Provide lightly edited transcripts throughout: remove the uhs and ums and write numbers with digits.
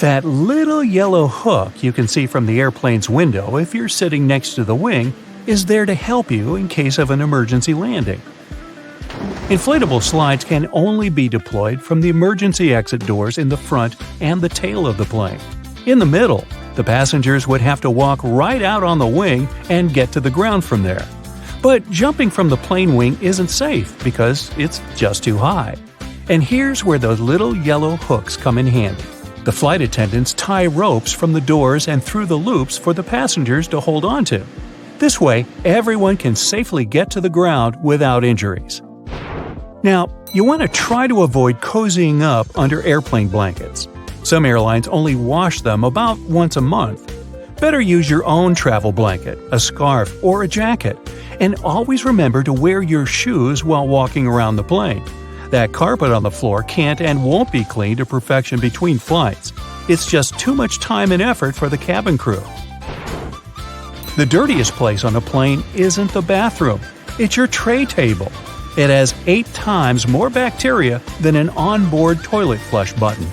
That little yellow hook you can see from the airplane's window if you're sitting next to the wing is there to help you in case of an emergency landing. Inflatable slides can only be deployed from the emergency exit doors in the front and the tail of the plane. In the middle, the passengers would have to walk right out on the wing and get to the ground from there. But jumping from the plane wing isn't safe because it's just too high. And here's where those little yellow hooks come in handy. The flight attendants tie ropes from the doors and through the loops for the passengers to hold onto. This way, everyone can safely get to the ground without injuries. Now, you want to try to avoid cozying up under airplane blankets. Some airlines only wash them about once a month. Better use your own travel blanket, a scarf, or a jacket. And always remember to wear your shoes while walking around the plane. That carpet on the floor can't and won't be cleaned to perfection between flights. It's just too much time and effort for the cabin crew. The dirtiest place on a plane isn't the bathroom. It's your tray table. It has 8 times more bacteria than an onboard toilet flush button.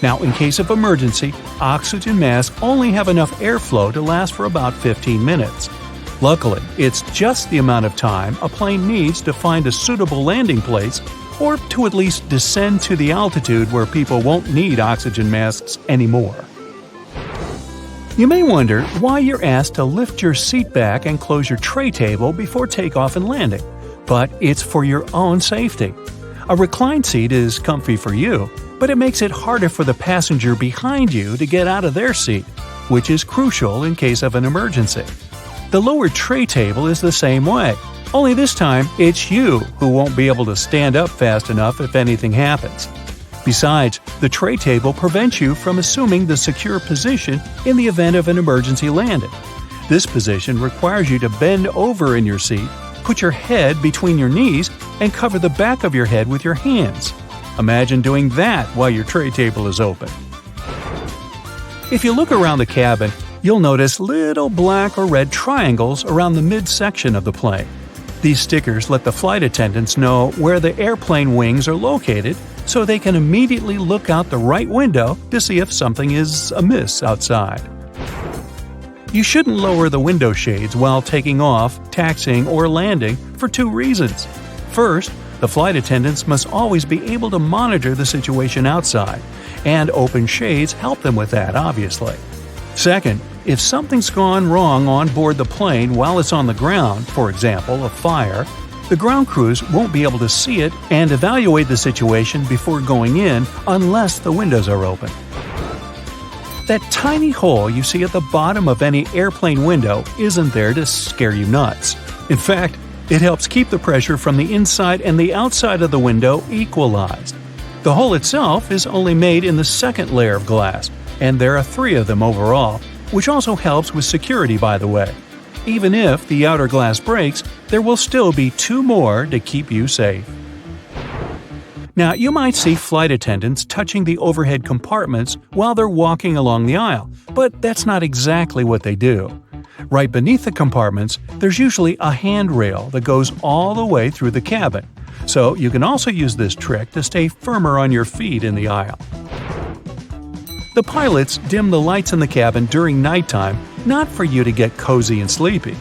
Now, in case of emergency, oxygen masks only have enough airflow to last for about 15 minutes. Luckily, it's just the amount of time a plane needs to find a suitable landing place or to at least descend to the altitude where people won't need oxygen masks anymore. You may wonder why you're asked to lift your seat back and close your tray table before takeoff and landing, but it's for your own safety. A reclined seat is comfy for you, but it makes it harder for the passenger behind you to get out of their seat, which is crucial in case of an emergency. The lower tray table is the same way, only this time it's you who won't be able to stand up fast enough if anything happens. Besides, the tray table prevents you from assuming the secure position in the event of an emergency landing. This position requires you to bend over in your seat, put your head between your knees, and cover the back of your head with your hands. Imagine doing that while your tray table is open. If you look around the cabin, you'll notice little black or red triangles around the midsection of the plane. These stickers let the flight attendants know where the airplane wings are located so they can immediately look out the right window to see if something is amiss outside. You shouldn't lower the window shades while taking off, taxiing, or landing for 2 reasons. First, the flight attendants must always be able to monitor the situation outside, and open shades help them with that, obviously. Second, if something's gone wrong on board the plane while it's on the ground, for example, a fire, the ground crews won't be able to see it and evaluate the situation before going in unless the windows are open. That tiny hole you see at the bottom of any airplane window isn't there to scare you nuts. In fact, it helps keep the pressure from the inside and the outside of the window equalized. The hole itself is only made in the second layer of glass, and there are 3 of them overall, which also helps with security, by the way. Even if the outer glass breaks, there will still be 2 more to keep you safe. Now, you might see flight attendants touching the overhead compartments while they're walking along the aisle, but that's not exactly what they do. Right beneath the compartments, there's usually a handrail that goes all the way through the cabin, so you can also use this trick to stay firmer on your feet in the aisle. The pilots dim the lights in the cabin during nighttime, not for you to get cozy and sleepy.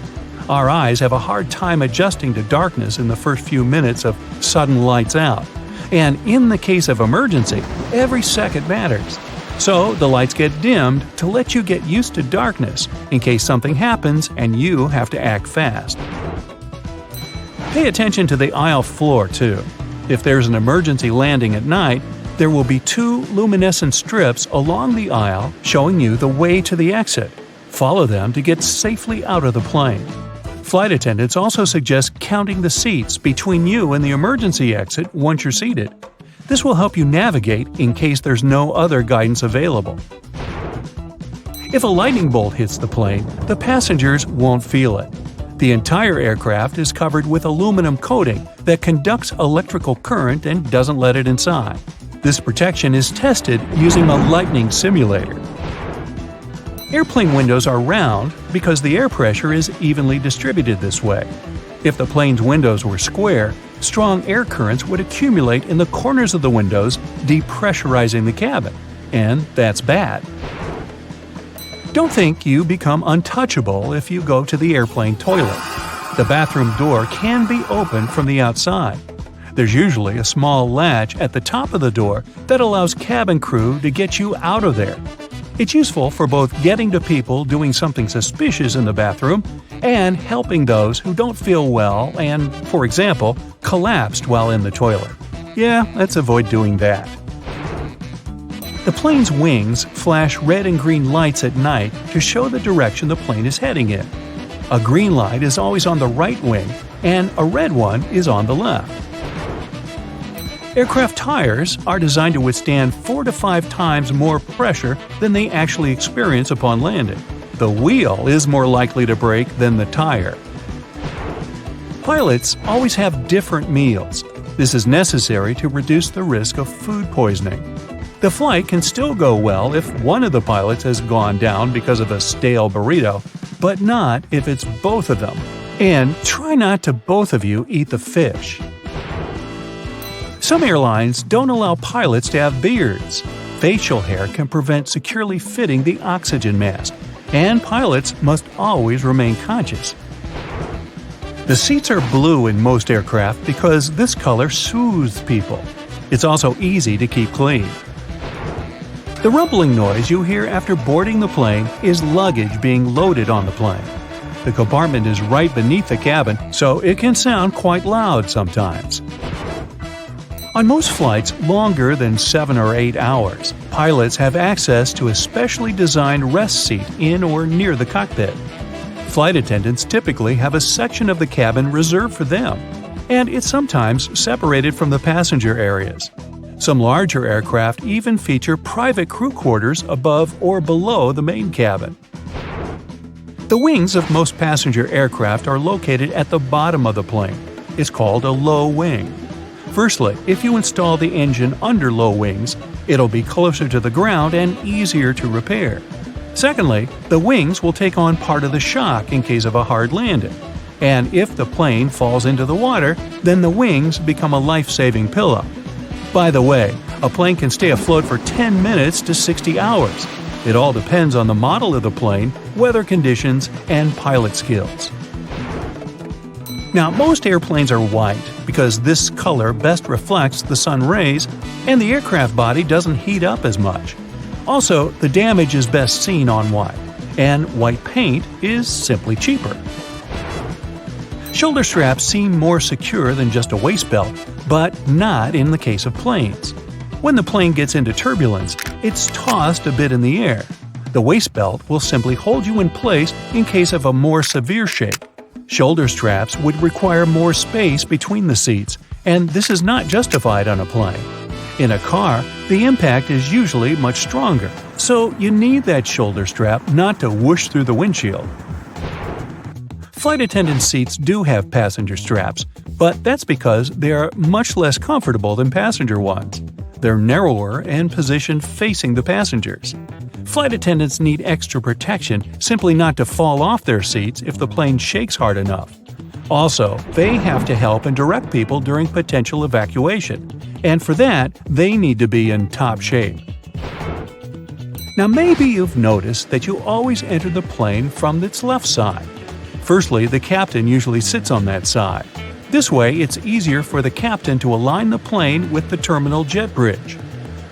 Our eyes have a hard time adjusting to darkness in the first few minutes of sudden lights out. And in the case of emergency, every second matters. So the lights get dimmed to let you get used to darkness in case something happens and you have to act fast. Pay attention to the aisle floor too. If there's an emergency landing at night, there will be 2 luminescent strips along the aisle showing you the way to the exit. Follow them to get safely out of the plane. Flight attendants also suggest counting the seats between you and the emergency exit once you're seated. This will help you navigate in case there's no other guidance available. If a lightning bolt hits the plane, the passengers won't feel it. The entire aircraft is covered with aluminum coating that conducts electrical current and doesn't let it inside. This protection is tested using a lightning simulator. Airplane windows are round because the air pressure is evenly distributed this way. If the plane's windows were square, strong air currents would accumulate in the corners of the windows, depressurizing the cabin. and that's bad. Don't think you become untouchable if you go to the airplane toilet. The bathroom door can be opened from the outside. There's usually a small latch at the top of the door that allows cabin crew to get you out of there. It's useful for both getting to people doing something suspicious in the bathroom and helping those who don't feel well and, for example, collapsed while in the toilet. Yeah, let's avoid doing that. The plane's wings flash red and green lights at night to show the direction the plane is heading in. A green light is always on the right wing, and a red one is on the left. Aircraft tires are designed to withstand 4 to 5 times more pressure than they actually experience upon landing. The wheel is more likely to break than the tire. Pilots always have different meals. This is necessary to reduce the risk of food poisoning. The flight can still go well if one of the pilots has gone down because of a stale burrito, but not if it's both of them. And try not to both of you eat the fish. Some airlines don't allow pilots to have beards. Facial hair can prevent securely fitting the oxygen mask, and pilots must always remain conscious. The seats are blue in most aircraft because this color soothes people. It's also easy to keep clean. The rumbling noise you hear after boarding the plane is luggage being loaded on the plane. The compartment is right beneath the cabin, so it can sound quite loud sometimes. On most flights longer than 7 or 8 hours, pilots have access to a specially designed rest seat in or near the cockpit. Flight attendants typically have a section of the cabin reserved for them, and it's sometimes separated from the passenger areas. Some larger aircraft even feature private crew quarters above or below the main cabin. The wings of most passenger aircraft are located at the bottom of the plane. It's called a low wing. Firstly, if you install the engine under low wings, it'll be closer to the ground and easier to repair. Secondly, the wings will take on part of the shock in case of a hard landing. And if the plane falls into the water, then the wings become a life-saving pillow. By the way, a plane can stay afloat for 10 minutes to 60 hours. It all depends on the model of the plane, weather conditions, and pilot skills. Now, most airplanes are white because this color best reflects the sun rays and the aircraft body doesn't heat up as much. Also, the damage is best seen on white, and white paint is simply cheaper. Shoulder straps seem more secure than just a waist belt, but not in the case of planes. When the plane gets into turbulence, it's tossed a bit in the air. The waist belt will simply hold you in place in case of a more severe shake. Shoulder straps would require more space between the seats, and this is not justified on a plane. In a car, the impact is usually much stronger, so you need that shoulder strap not to whoosh through the windshield. Flight attendant seats do have passenger straps, but that's because they are much less comfortable than passenger ones. They're narrower and positioned facing the passengers. Flight attendants need extra protection simply not to fall off their seats if the plane shakes hard enough. Also, they have to help and direct people during potential evacuation, and for that, they need to be in top shape. Now maybe you've noticed that you always enter the plane from its left side. Firstly, the captain usually sits on that side. This way, it's easier for the captain to align the plane with the terminal jet bridge.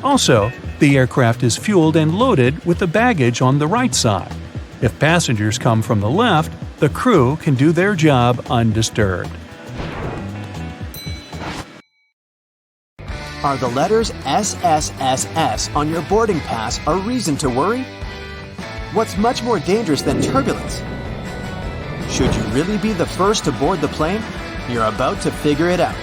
Also, the aircraft is fueled and loaded with the baggage on the right side. If passengers come from the left, the crew can do their job undisturbed. Are the letters SSSS on your boarding pass a reason to worry? What's much more dangerous than turbulence? Should you really be the first to board the plane? You're about to figure it out.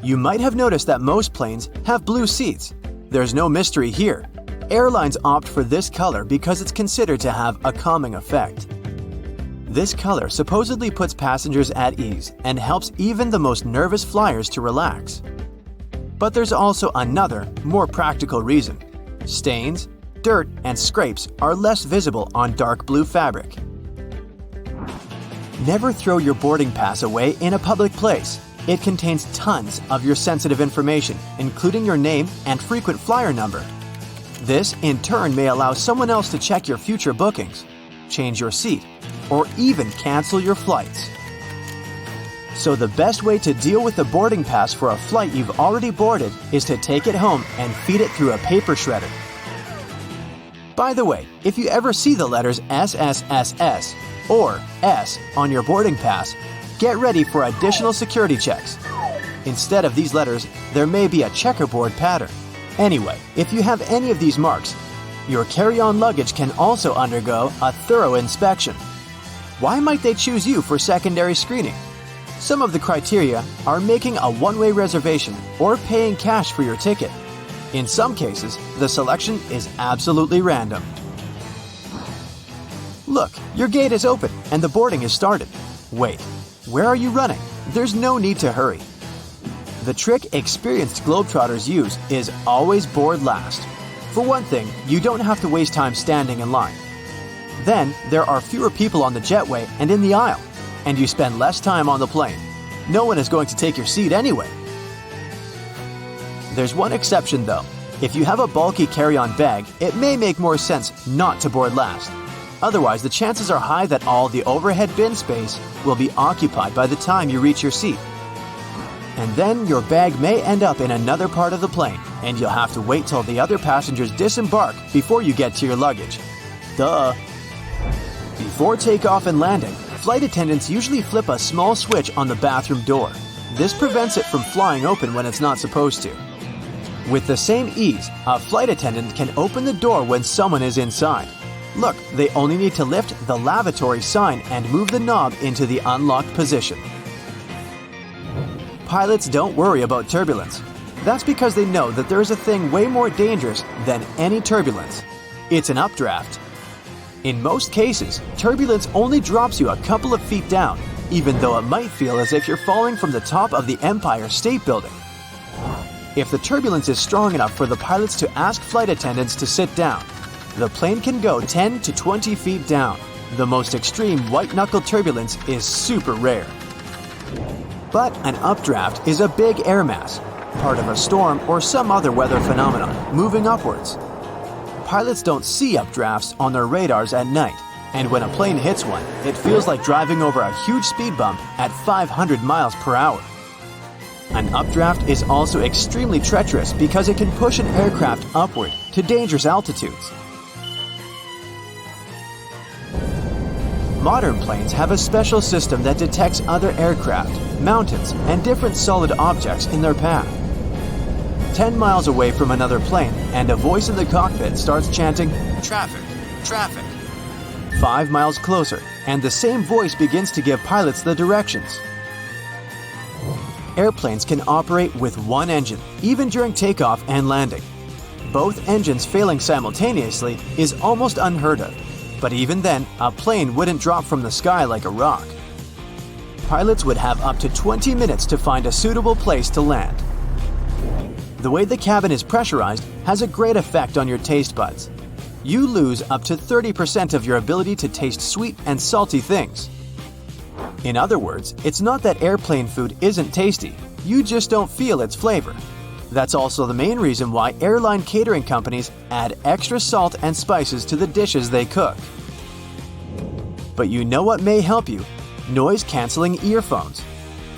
You might have noticed that most planes have blue seats. There's no mystery here. Airlines opt for this color because it's considered to have a calming effect. This color supposedly puts passengers at ease and helps even the most nervous flyers to relax. But there's also another, more practical reason. Stains, dirt, and scrapes are less visible on dark blue fabric. Never throw your boarding pass away in a public place. It contains tons of your sensitive information, including your name and frequent flyer number. This, in turn, may allow someone else to check your future bookings, change your seat, or even cancel your flights. So the best way to deal with the boarding pass for a flight you've already boarded is to take it home and feed it through a paper shredder. By the way, if you ever see the letters SSSS or S on your boarding pass, get ready for additional security checks. Instead of these letters, there may be a checkerboard pattern. Anyway, if you have any of these marks, your carry-on luggage can also undergo a thorough inspection. Why might they choose you for secondary screening? Some of the criteria are making a one-way reservation or paying cash for your ticket. In some cases, the selection is absolutely random. Look, your gate is open and the boarding is started. Wait, where are you running? There's no need to hurry. The trick experienced Globetrotters use is always board last. For one thing, you don't have to waste time standing in line. Then, there are fewer people on the jetway and in the aisle, and you spend less time on the plane. No one is going to take your seat anyway. There's one exception though. If you have a bulky carry-on bag, it may make more sense not to board last. Otherwise, the chances are high that all the overhead bin space will be occupied by the time you reach your seat. And then your bag may end up in another part of the plane, and you'll have to wait till the other passengers disembark before you get to your luggage. Duh! Before takeoff and landing, flight attendants usually flip a small switch on the bathroom door. This prevents it from flying open when it's not supposed to. With the same ease, a flight attendant can open the door when someone is inside. Look, they only need to lift the lavatory sign and move the knob into the unlocked position. Pilots don't worry about turbulence. That's because they know that there is a thing way more dangerous than any turbulence. It's an updraft. In most cases, turbulence only drops you a couple of feet down, even though it might feel as if you're falling from the top of the Empire State Building. If the turbulence is strong enough for the pilots to ask flight attendants to sit down, the plane can go 10 to 20 feet down. The most extreme white-knuckle turbulence is super rare. But an updraft is a big air mass, part of a storm or some other weather phenomenon, moving upwards. Pilots don't see updrafts on their radars at night, and when a plane hits one, it feels like driving over a huge speed bump at 500 miles per hour. An updraft is also extremely treacherous because it can push an aircraft upward to dangerous altitudes. Modern planes have a special system that detects other aircraft, mountains, and different solid objects in their path. 10 miles away from another plane, and a voice in the cockpit starts chanting, "Traffic, traffic." 5 miles closer, and the same voice begins to give pilots the directions. Airplanes can operate with one engine, even during takeoff and landing. Both engines failing simultaneously is almost unheard of. But even then, a plane wouldn't drop from the sky like a rock. Pilots would have up to 20 minutes to find a suitable place to land. The way the cabin is pressurized has a great effect on your taste buds. You lose up to 30% of your ability to taste sweet and salty things. In other words, it's not that airplane food isn't tasty, you just don't feel its flavor. That's also the main reason why airline catering companies add extra salt and spices to the dishes they cook. But you know what may help you? Noise-canceling earphones.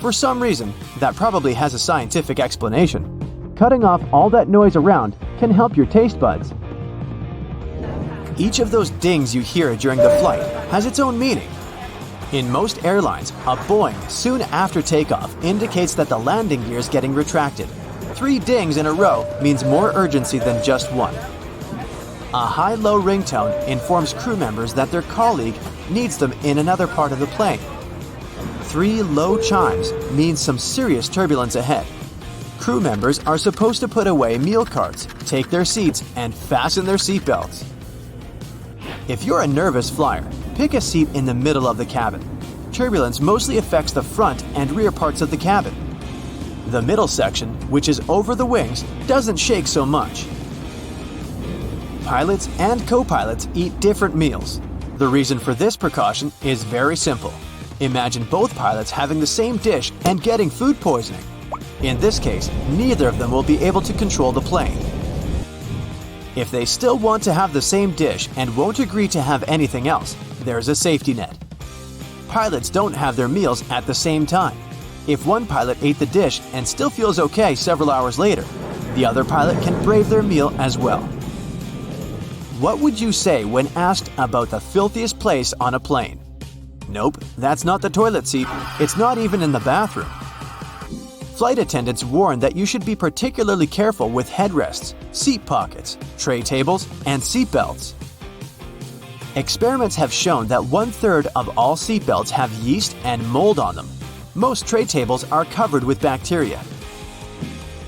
For some reason, that probably has a scientific explanation. Cutting off all that noise around can help your taste buds. Each of those dings you hear during the flight has its own meaning. In most airlines, a Boeing soon after takeoff indicates that the landing gear is getting retracted. 3 dings in a row means more urgency than just one. A high-low ringtone informs crew members that their colleague needs them in another part of the plane. 3 low chimes means some serious turbulence ahead. Crew members are supposed to put away meal carts, take their seats, and fasten their seatbelts. If you're a nervous flyer, pick a seat in the middle of the cabin. Turbulence mostly affects the front and rear parts of the cabin. The middle section, which is over the wings, doesn't shake so much. Pilots and co-pilots eat different meals. The reason for this precaution is very simple. Imagine both pilots having the same dish and getting food poisoning. In this case, neither of them will be able to control the plane. If they still want to have the same dish and won't agree to have anything else, there's a safety net. Pilots don't have their meals at the same time. If one pilot ate the dish and still feels okay several hours later, the other pilot can brave their meal as well. What would you say when asked about the filthiest place on a plane? Nope, that's not the toilet seat. It's not even in the bathroom. Flight attendants warn that you should be particularly careful with headrests, seat pockets, tray tables, and seat belts. Experiments have shown that 1/3 of all seat belts have yeast and mold on them. Most tray tables are covered with bacteria.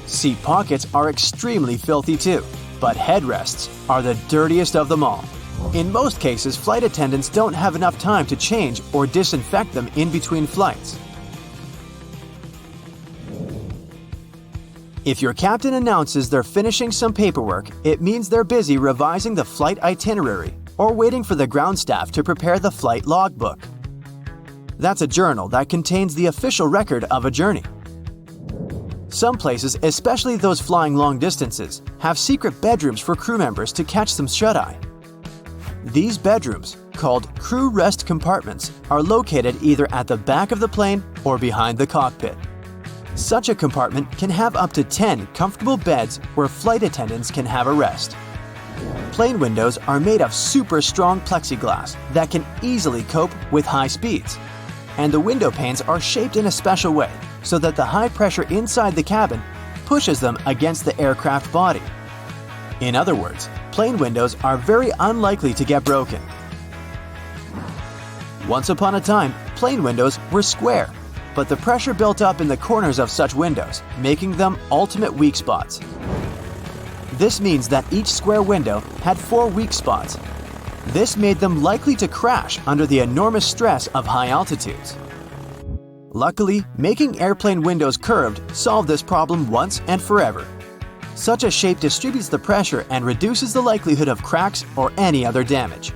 Seat pockets are extremely filthy too, but headrests are the dirtiest of them all. In most cases, flight attendants don't have enough time to change or disinfect them in between flights. If your captain announces they're finishing some paperwork, it means they're busy revising the flight itinerary or waiting for the ground staff to prepare the flight logbook. That's a journal that contains the official record of a journey. Some places, especially those flying long distances, have secret bedrooms for crew members to catch some shut-eye. These bedrooms, called crew rest compartments, are located either at the back of the plane or behind the cockpit. Such a compartment can have up to 10 comfortable beds where flight attendants can have a rest. Plane windows are made of super strong plexiglass that can easily cope with high speeds. And the window panes are shaped in a special way so that the high pressure inside the cabin pushes them against the aircraft body. In other words, plane windows are very unlikely to get broken. Once upon a time, plane windows were square, but the pressure built up in the corners of such windows, making them ultimate weak spots. This means that each square window had 4 weak spots. This made them likely to crash under the enormous stress of high altitudes. Luckily, making airplane windows curved solved this problem once and forever. Such a shape distributes the pressure and reduces the likelihood of cracks or any other damage.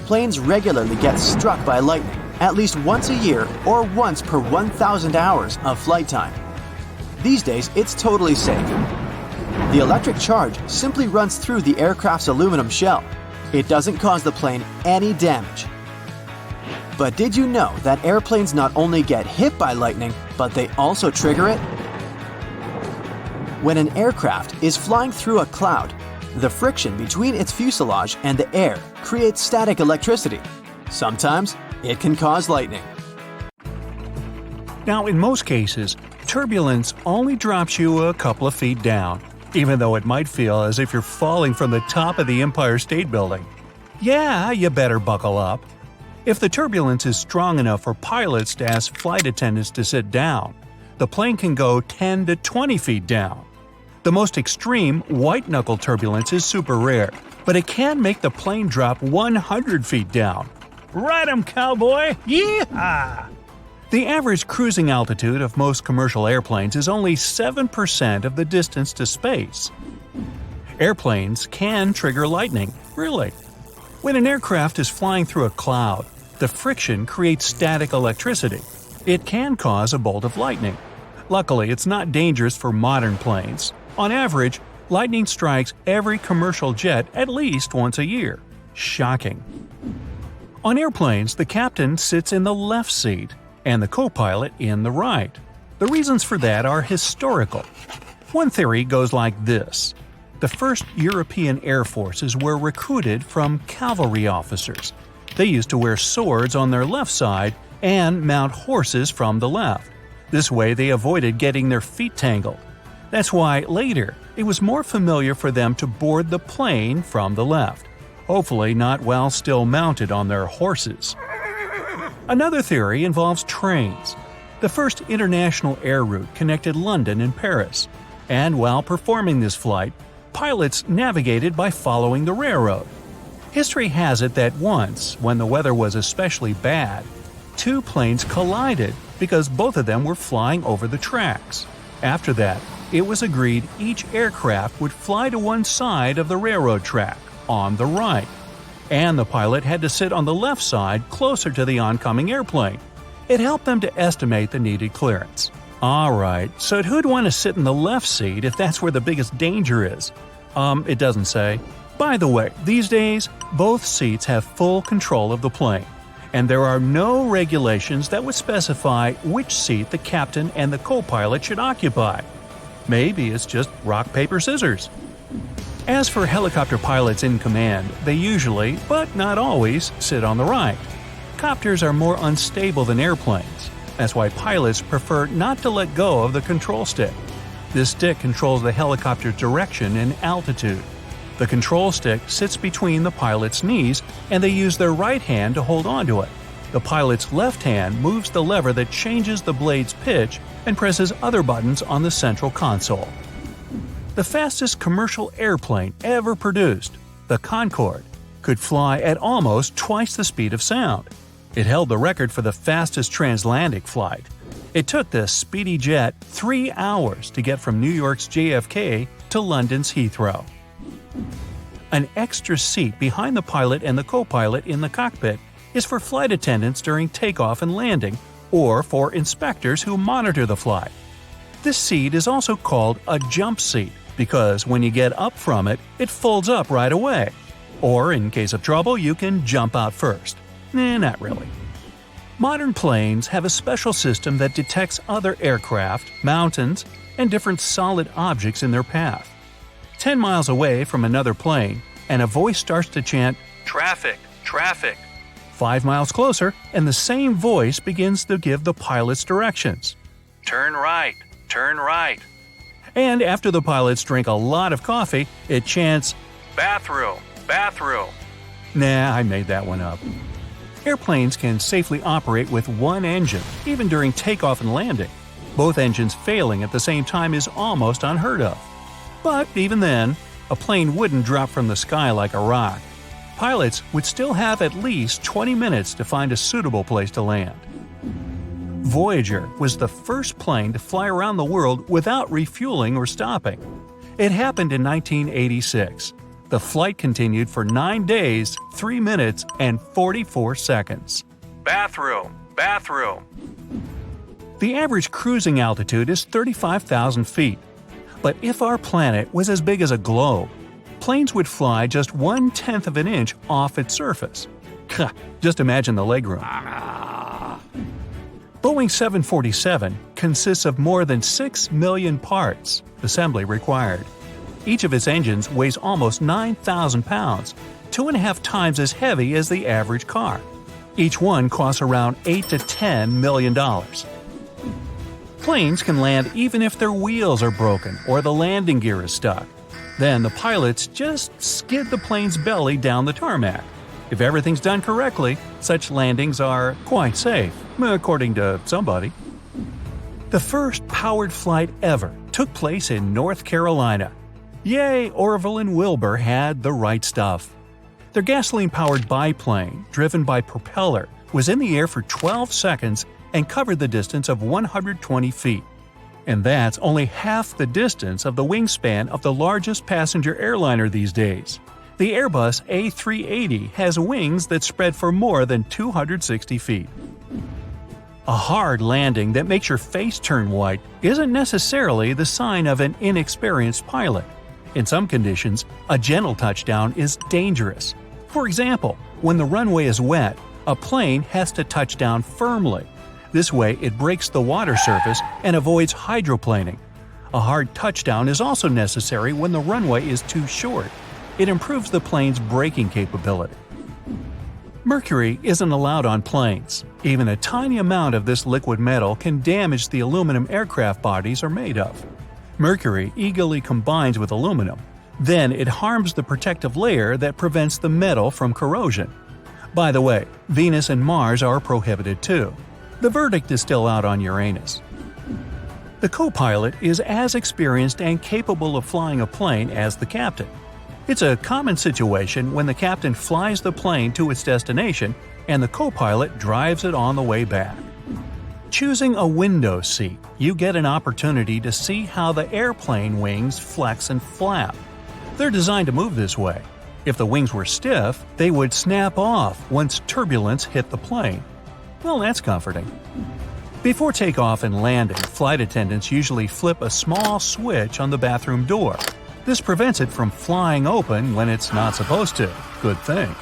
Planes regularly get struck by lightning, at least once a year or once per 1,000 hours of flight time. These days, it's totally safe. The electric charge simply runs through the aircraft's aluminum shell. It doesn't cause the plane any damage. But did you know that airplanes not only get hit by lightning, but they also trigger it? When an aircraft is flying through a cloud, the friction between its fuselage and the air creates static electricity. Sometimes it can cause lightning. Now, in most cases, turbulence only drops you a couple of feet down, even though it might feel as if you're falling from the top of the Empire State Building. Yeah, you better buckle up. If the turbulence is strong enough for pilots to ask flight attendants to sit down, the plane can go 10 to 20 feet down. The most extreme white-knuckle turbulence is super rare, but it can make the plane drop 100 feet down. Ride 'em, cowboy! Yeehaw! The average cruising altitude of most commercial airplanes is only 7% of the distance to space. Airplanes can trigger lightning, really. When an aircraft is flying through a cloud, the friction creates static electricity. It can cause a bolt of lightning. Luckily, it's not dangerous for modern planes. On average, lightning strikes every commercial jet at least once a year. Shocking. On airplanes, the captain sits in the left seat and the co-pilot in the right. The reasons for that are historical. One theory goes like this. The first European air forces were recruited from cavalry officers. They used to wear swords on their left side and mount horses from the left. This way they avoided getting their feet tangled. That's why later it was more familiar for them to board the plane from the left, hopefully not while still mounted on their horses. Another theory involves trains. The first international air route connected London and Paris, and while performing this flight, pilots navigated by following the railroad. History has it that once, when the weather was especially bad, 2 planes collided because both of them were flying over the tracks. After that, it was agreed each aircraft would fly to one side of the railroad track, on the right. and the pilot had to sit on the left side closer to the oncoming airplane. It helped them to estimate the needed clearance. Alright, so who'd want to sit in the left seat if that's where the biggest danger is? It doesn't say. By the way, these days, both seats have full control of the plane, and there are no regulations that would specify which seat the captain and the co-pilot should occupy. Maybe it's just rock, paper, scissors. As for helicopter pilots in command, they usually, but not always, sit on the right. Copters are more unstable than airplanes. That's why pilots prefer not to let go of the control stick. This stick controls the helicopter's direction and altitude. The control stick sits between the pilot's knees, and they use their right hand to hold onto it. The pilot's left hand moves the lever that changes the blade's pitch and presses other buttons on the central console. The fastest commercial airplane ever produced, the Concorde, could fly at almost twice the speed of sound. It held the record for the fastest transatlantic flight. It took this speedy jet 3 hours to get from New York's JFK to London's Heathrow. An extra seat behind the pilot and the co-pilot in the cockpit is for flight attendants during takeoff and landing, or for inspectors who monitor the flight. This seat is also called a jump seat because when you get up from it, it folds up right away. Or in case of trouble, you can jump out first. Not really. Modern planes have a special system that detects other aircraft, mountains, and different solid objects in their path. 10 miles away from another plane, and a voice starts to chant, "Traffic! Traffic!" 5 miles closer, and the same voice begins to give the pilot's directions. "Turn right! Turn right!" And after the pilots drink a lot of coffee, it chants, "Bathroom! Bathroom!" Nah, I made that one up. Airplanes can safely operate with one engine, even during takeoff and landing. Both engines failing at the same time is almost unheard of. But even then, a plane wouldn't drop from the sky like a rock. Pilots would still have at least 20 minutes to find a suitable place to land. Voyager was the first plane to fly around the world without refueling or stopping. It happened in 1986. The flight continued for 9 days, 3 minutes, and 44 seconds. Bathroom! Bathroom! The average cruising altitude is 35,000 feet. But if our planet was as big as a globe, planes would fly just 1/10 of an inch off its surface. Just imagine the legroom. Boeing 747 consists of more than 6 million parts, assembly required. Each of its engines weighs almost 9,000 pounds, 2.5 times as heavy as the average car. Each one costs around $8 to $10 million. Planes can land even if their wheels are broken or the landing gear is stuck. Then the pilots just skid the plane's belly down the tarmac. If everything's done correctly, such landings are quite safe, according to somebody. The first powered flight ever took place in North Carolina. Yay, Orville and Wilbur had the right stuff. Their gasoline-powered biplane, driven by propeller, was in the air for 12 seconds and covered the distance of 120 feet. And that's only half the distance of the wingspan of the largest passenger airliner these days. The Airbus A380 has wings that spread for more than 260 feet. A hard landing that makes your face turn white isn't necessarily the sign of an inexperienced pilot. In some conditions, a gentle touchdown is dangerous. For example, when the runway is wet, a plane has to touch down firmly. This way, it breaks the water surface and avoids hydroplaning. A hard touchdown is also necessary when the runway is too short. It improves the plane's braking capability. Mercury isn't allowed on planes. Even a tiny amount of this liquid metal can damage the aluminum aircraft bodies are made of. Mercury eagerly combines with aluminum. Then it harms the protective layer that prevents the metal from corrosion. By the way, Venus and Mars are prohibited too. The verdict is still out on Uranus. The co-pilot is as experienced and capable of flying a plane as the captain. It's a common situation when the captain flies the plane to its destination and the co-pilot drives it on the way back. Choosing a window seat, you get an opportunity to see how the airplane wings flex and flap. They're designed to move this way. If the wings were stiff, they would snap off once turbulence hit the plane. Well, that's comforting. Before takeoff and landing, flight attendants usually flip a small switch on the bathroom door. This prevents it from flying open when it's not supposed to. Good thing.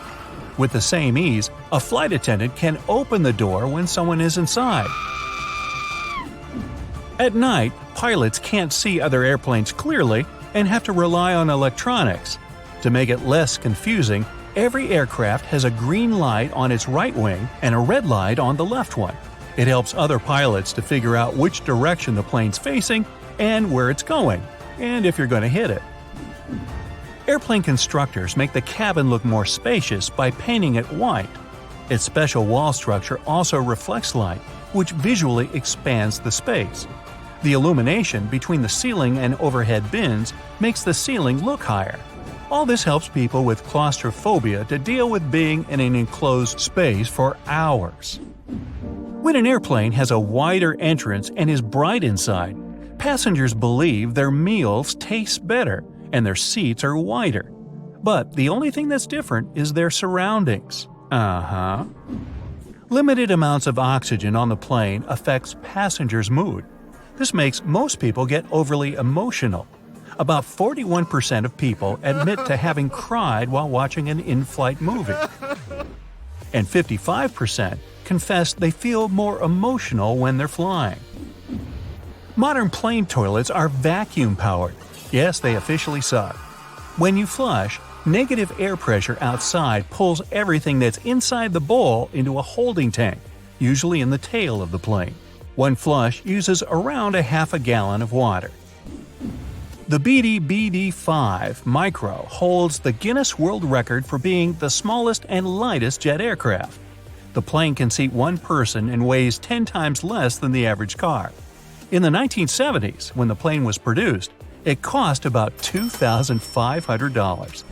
With the same ease, a flight attendant can open the door when someone is inside. At night, pilots can't see other airplanes clearly and have to rely on electronics. To make it less confusing, every aircraft has a green light on its right wing and a red light on the left one. It helps other pilots to figure out which direction the plane's facing and where it's going, and if you're going to hit it. Airplane constructors make the cabin look more spacious by painting it white. Its special wall structure also reflects light, which visually expands the space. The illumination between the ceiling and overhead bins makes the ceiling look higher. All this helps people with claustrophobia to deal with being in an enclosed space for hours. When an airplane has a wider entrance and is bright inside, passengers believe their meals taste better and their seats are wider. But the only thing that's different is their surroundings. Limited amounts of oxygen on the plane affects passengers' mood. This makes most people get overly emotional. About 41% of people admit to having cried while watching an in-flight movie. And 55% confess they feel more emotional when they're flying. Modern plane toilets are vacuum-powered. Yes, they officially suck. When you flush, negative air pressure outside pulls everything that's inside the bowl into a holding tank, usually in the tail of the plane. One flush uses around a half a gallon of water. The BD-BD-5 Micro holds the Guinness World Record for being the smallest and lightest jet aircraft. The plane can seat one person and weighs 10 times less than the average car. In the 1970s, when the plane was produced, it cost about $2,500.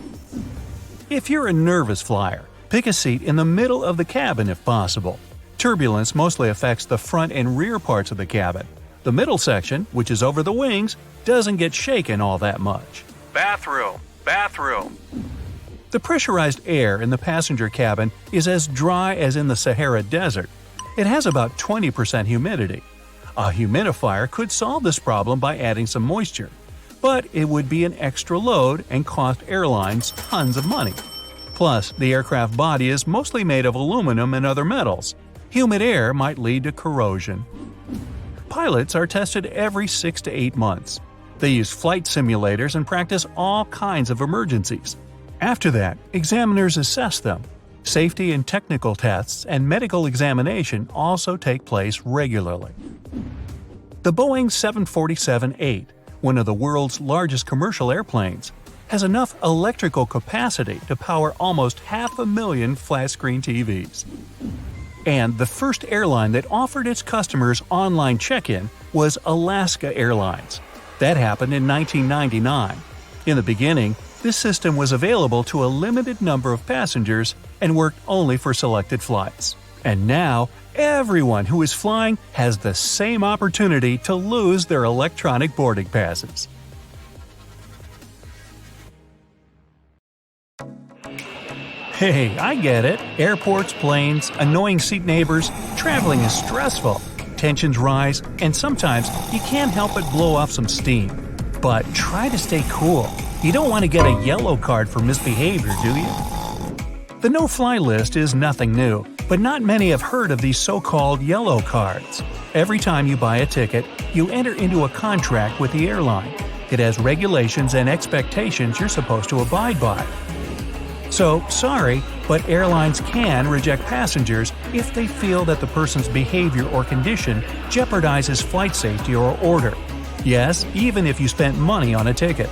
If you're a nervous flyer, pick a seat in the middle of the cabin if possible. Turbulence mostly affects the front and rear parts of the cabin. The middle section, which is over the wings, doesn't get shaken all that much. Bathroom! The pressurized air in the passenger cabin is as dry as in the Sahara Desert. It has about 20% humidity. A humidifier could solve this problem by adding some moisture, but it would be an extra load and cost airlines tons of money. Plus, the aircraft body is mostly made of aluminum and other metals. Humid air might lead to corrosion. Pilots are tested every 6 to 8 months. They use flight simulators and practice all kinds of emergencies. After that, examiners assess them. Safety and technical tests and medical examination also take place regularly. The Boeing 747-8, one of the world's largest commercial airplanes, has enough electrical capacity to power almost 500,000 flat-screen TVs. And the first airline that offered its customers online check-in was Alaska Airlines. That happened in 1999. In the beginning, this system was available to a limited number of passengers and worked only for selected flights. And now, everyone who is flying has the same opportunity to lose their electronic boarding passes. Hey, I get it. Airports, planes, annoying seat neighbors, traveling is stressful. Tensions rise, and sometimes you can't help but blow off some steam. But try to stay cool. You don't want to get a yellow card for misbehavior, do you? The no-fly list is nothing new, but not many have heard of these so-called yellow cards. Every time you buy a ticket, you enter into a contract with the airline. It has regulations and expectations you're supposed to abide by. So, sorry, but airlines can reject passengers if they feel that the person's behavior or condition jeopardizes flight safety or order. Yes, even if you spent money on a ticket.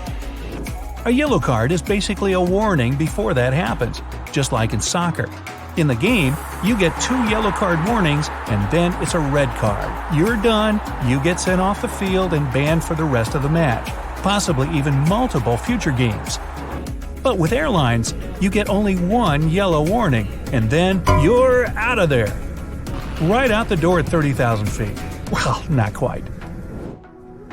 A yellow card is basically a warning before that happens, just like in soccer. In the game, you get 2 yellow card warnings and then it's a red card. You're done, you get sent off the field and banned for the rest of the match, possibly even multiple future games. But with airlines, you get only 1 yellow warning, and then you're out of there. Right out the door at 30,000 feet. Well, not quite.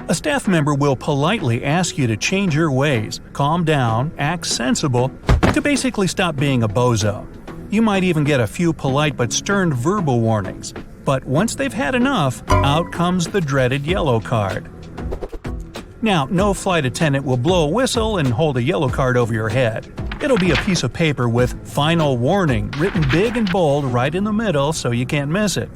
A staff member will politely ask you to change your ways, calm down, act sensible, to basically stop being a bozo. You might even get a few polite but stern verbal warnings. But once they've had enough, out comes the dreaded yellow card. Now, no flight attendant will blow a whistle and hold a yellow card over your head. It'll be a piece of paper with "Final Warning" written big and bold right in the middle so you can't miss it.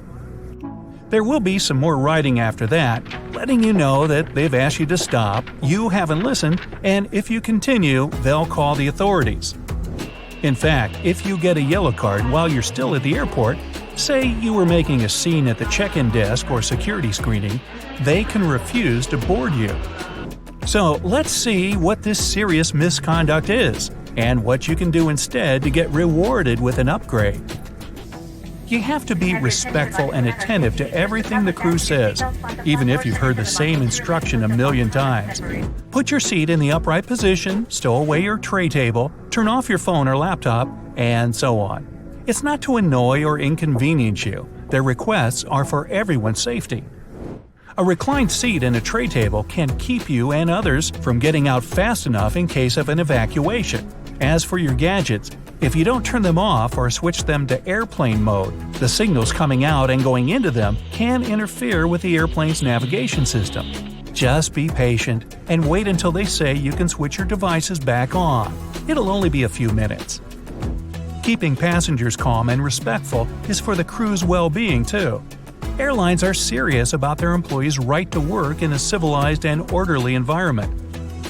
There will be some more writing after that, letting you know that they've asked you to stop, you haven't listened, and if you continue, they'll call the authorities. In fact, if you get a yellow card while you're still at the airport, say you were making a scene at the check-in desk or security screening, they can refuse to board you. So let's see what this serious misconduct is, and what you can do instead to get rewarded with an upgrade. You have to be respectful and attentive to everything the crew says, even if you've heard the same instruction a million times. Put your seat in the upright position, stow away your tray table, turn off your phone or laptop, and so on. It's not to annoy or inconvenience you. Their requests are for everyone's safety. A reclined seat and a tray table can keep you and others from getting out fast enough in case of an evacuation. As for your gadgets, if you don't turn them off or switch them to airplane mode, the signals coming out and going into them can interfere with the airplane's navigation system. Just be patient and wait until they say you can switch your devices back on. It'll only be a few minutes. Keeping passengers calm and respectful is for the crew's well-being, too. Airlines are serious about their employees' right to work in a civilized and orderly environment.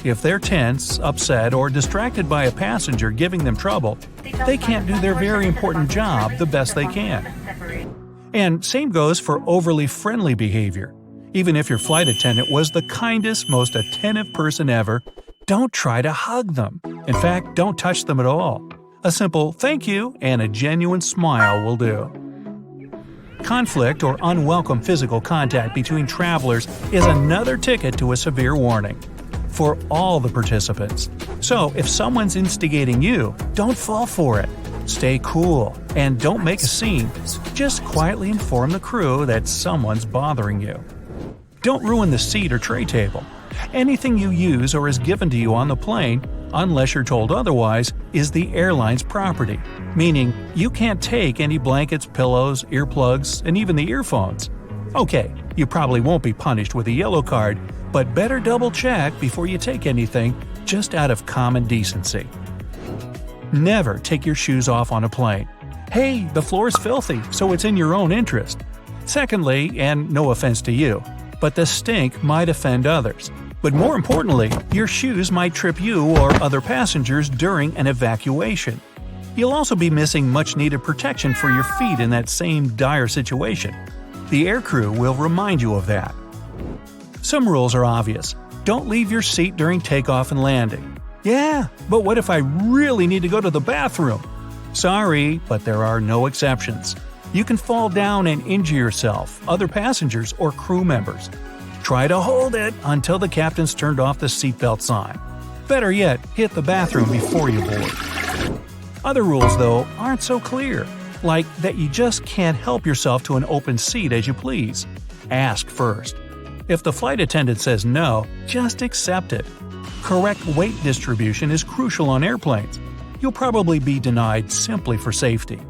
If they're tense, upset, or distracted by a passenger giving them trouble, they can't do their very important job the best they can. And same goes for overly friendly behavior. Even if your flight attendant was the kindest, most attentive person ever, don't try to hug them. In fact, don't touch them at all. A simple "thank you" and a genuine smile will do. Conflict or unwelcome physical contact between travelers is another ticket to a severe warning for all the participants. So, if someone's instigating you, don't fall for it. Stay cool and don't make a scene. Just quietly inform the crew that someone's bothering you. Don't ruin the seat or tray table. Anything you use or is given to you on the plane, unless you're told otherwise, is the airline's property, meaning you can't take any blankets, pillows, earplugs, and even the earphones. Okay, you probably won't be punished with a yellow card, but better double-check before you take anything, just out of common decency. Never take your shoes off on a plane. Hey, the floor's filthy, so it's in your own interest. Secondly, and no offense to you, but the stink might offend others. But more importantly, your shoes might trip you or other passengers during an evacuation. You'll also be missing much-needed protection for your feet in that same dire situation. The aircrew will remind you of that. Some rules are obvious. Don't leave your seat during takeoff and landing. Yeah, but what if I really need to go to the bathroom? Sorry, but there are no exceptions. You can fall down and injure yourself, other passengers, or crew members. Try to hold it until the captain's turned off the seatbelt sign. Better yet, hit the bathroom before you board. Other rules, though, aren't so clear, like that you just can't help yourself to an open seat as you please. Ask first. If the flight attendant says no, just accept it. Correct weight distribution is crucial on airplanes. You'll probably be denied simply for safety.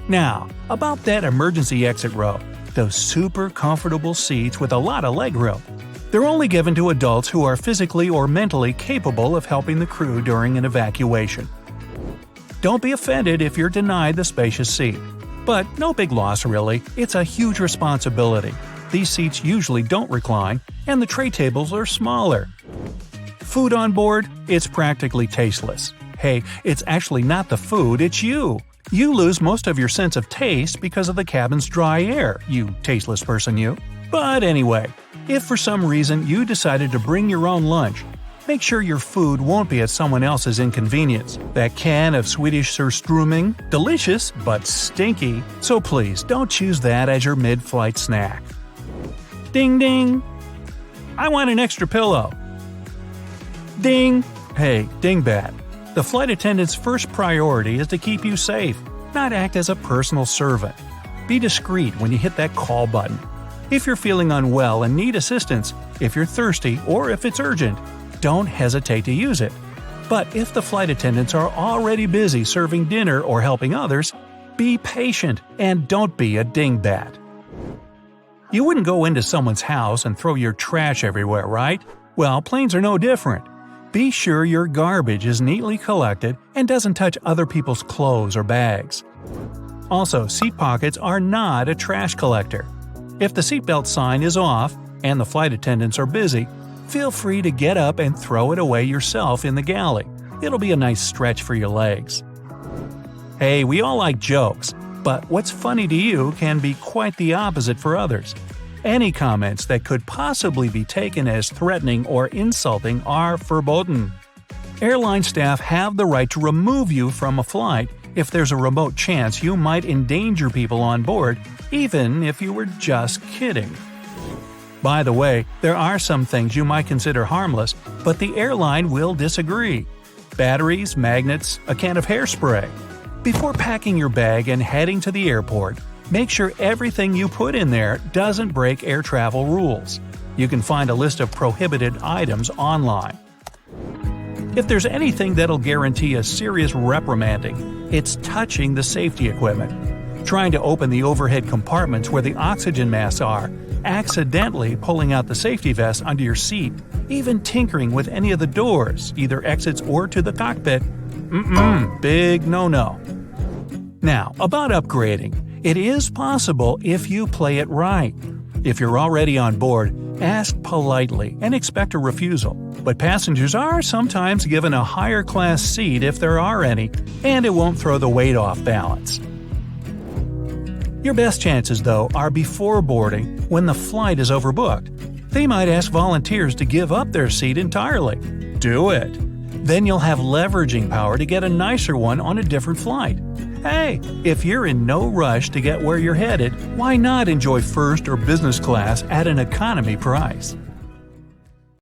Now, about that emergency exit row, those super comfortable seats with a lot of legroom. They're only given to adults who are physically or mentally capable of helping the crew during an evacuation. Don't be offended if you're denied the spacious seat. But no big loss really, it's a huge responsibility. These seats usually don't recline, and the tray tables are smaller. Food on board? It's practically tasteless. Hey, it's actually not the food, it's you. You lose most of your sense of taste because of the cabin's dry air, you tasteless person you. But anyway, if for some reason you decided to bring your own lunch, make sure your food won't be at someone else's inconvenience. That can of Swedish surströmming, delicious but stinky, so please don't choose that as your mid-flight snack. Ding ding! I want an extra pillow. Ding! Hey, dingbat. The flight attendant's first priority is to keep you safe, not act as a personal servant. Be discreet when you hit that call button. If you're feeling unwell and need assistance, if you're thirsty, or if it's urgent, don't hesitate to use it. But if the flight attendants are already busy serving dinner or helping others, be patient and don't be a dingbat. You wouldn't go into someone's house and throw your trash everywhere, right? Well, planes are no different. Be sure your garbage is neatly collected and doesn't touch other people's clothes or bags. Also, seat pockets are not a trash collector. If the seatbelt sign is off and the flight attendants are busy, feel free to get up and throw it away yourself in the galley. It'll be a nice stretch for your legs. Hey, we all like jokes, but what's funny to you can be quite the opposite for others. Any comments that could possibly be taken as threatening or insulting are verboten. Airline staff have the right to remove you from a flight if there's a remote chance you might endanger people on board, even if you were just kidding. By the way, there are some things you might consider harmless, but the airline will disagree. Batteries, magnets, a can of hairspray. Before packing your bag and heading to the airport, make sure everything you put in there doesn't break air travel rules. You can find a list of prohibited items online. If there's anything that'll guarantee a serious reprimanding, it's touching the safety equipment. Trying to open the overhead compartments where the oxygen masks are, accidentally pulling out the safety vest under your seat, even tinkering with any of the doors, either exits or to the cockpit. Big no-no. Now, about upgrading. It is possible if you play it right. If you're already on board, ask politely and expect a refusal. But passengers are sometimes given a higher class seat if there are any, and it won't throw the weight off balance. Your best chances, though, are before boarding when the flight is overbooked. They might ask volunteers to give up their seat entirely. Do it. Then you'll have leveraging power to get a nicer one on a different flight. Hey, if you're in no rush to get where you're headed, why not enjoy first or business class at an economy price?